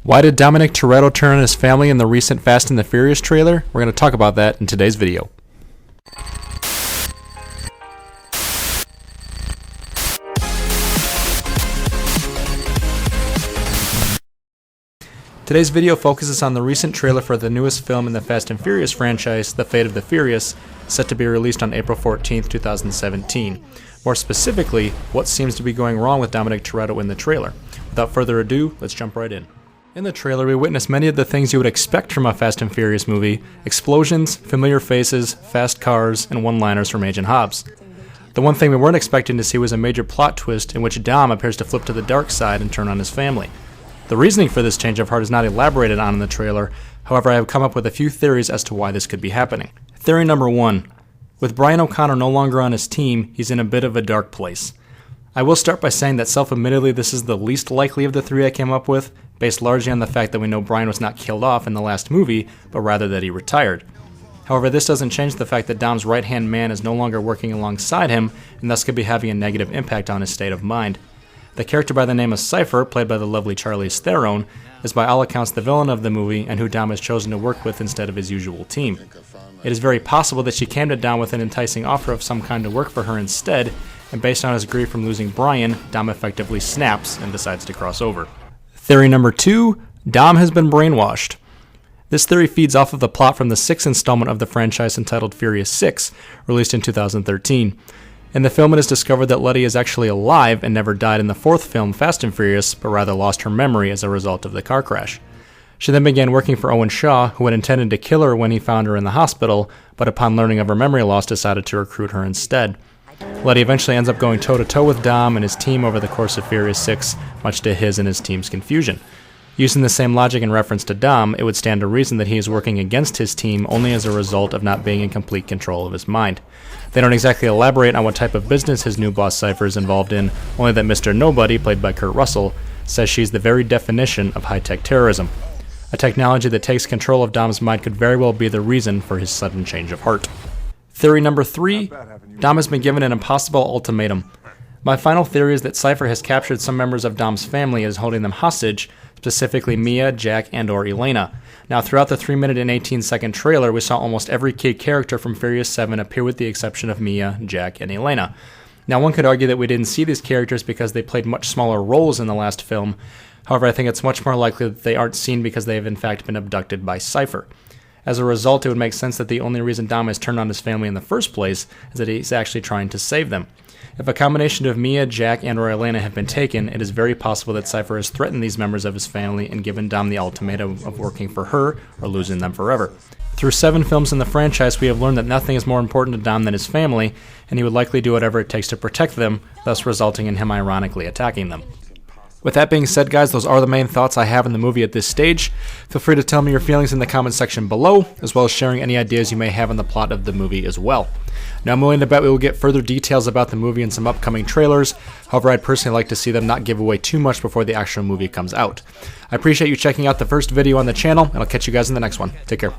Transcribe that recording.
Why did Dominic Toretto turn on his family in the recent Fast and the Furious trailer? We're going to talk about that in today's video. Today's video focuses on the recent trailer for the newest film in the Fast and Furious franchise, The Fate of the Furious, set to be released on April 14th, 2017. More specifically, what seems to be going wrong with Dominic Toretto in the trailer. Without further ado, let's jump right in. In the trailer, we witness many of the things you would expect from a Fast and Furious movie: explosions, familiar faces, fast cars, and one-liners from Agent Hobbs. The one thing we weren't expecting to see was a major plot twist in which Dom appears to flip to the dark side and turn on his family. The reasoning for this change of heart is not elaborated on in the trailer, however I have come up with a few theories as to why this could be happening. Theory number 1. With Brian O'Connor no longer on his team, he's in a bit of a dark place. I will start by saying that self-admittedly this is the least likely of the three I came up with, based largely on the fact that we know Brian was not killed off in the last movie, but rather that he retired. However, this doesn't change the fact that Dom's right-hand man is no longer working alongside him, and thus could be having a negative impact on his state of mind. The character by the name of Cypher, played by the lovely Charlize Theron, is by all accounts the villain of the movie and who Dom has chosen to work with instead of his usual team. It is very possible that she came to Dom with an enticing offer of some kind to work for her instead, and based on his grief from losing Brian, Dom effectively snaps and decides to cross over. Theory number 2, Dom has been brainwashed. This theory feeds off of the plot from the 6th installment of the franchise entitled Furious 6, released in 2013. In the film, it is discovered that Letty is actually alive and never died in the 4th film, Fast and Furious, but rather lost her memory as a result of the car crash. She then began working for Owen Shaw, who had intended to kill her when he found her in the hospital, but upon learning of her memory loss decided to recruit her instead. Letty eventually ends up going toe-to-toe with Dom and his team over the course of Furious 6, much to his and his team's confusion. Using the same logic in reference to Dom, it would stand to reason that he is working against his team only as a result of not being in complete control of his mind. They don't exactly elaborate on what type of business his new boss Cypher is involved in, only that Mr. Nobody, played by Kurt Russell, says she's the very definition of high-tech terrorism. A technology that takes control of Dom's mind could very well be the reason for his sudden change of heart. Theory number 3, Dom has been given an impossible ultimatum. My final theory is that Cypher has captured some members of Dom's family and is holding them hostage, specifically Mia, Jack, and/or Elena. Now, throughout the 3-minute and 18-second trailer, we saw almost every key character from Furious 7 appear with the exception of Mia, Jack, and Elena. Now, one could argue that we didn't see these characters because they played much smaller roles in the last film. However, I think it's much more likely that they aren't seen because they have in fact been abducted by Cypher. As a result, it would make sense that the only reason Dom has turned on his family in the first place is that he's actually trying to save them. If a combination of Mia, Jack, and/or Elena have been taken, it is very possible that Cypher has threatened these members of his family and given Dom the ultimatum of working for her or losing them forever. Through 7 films in the franchise, we have learned that nothing is more important to Dom than his family, and he would likely do whatever it takes to protect them, thus resulting in him ironically attacking them. With that being said, guys, those are the main thoughts I have in the movie at this stage. Feel free to tell me your feelings in the comment section below, as well as sharing any ideas you may have on the plot of the movie as well. Now, I'm willing to bet we will get further details about the movie in some upcoming trailers. However, I'd personally like to see them not give away too much before the actual movie comes out. I appreciate you checking out the first video on the channel, and I'll catch you guys in the next one. Take care.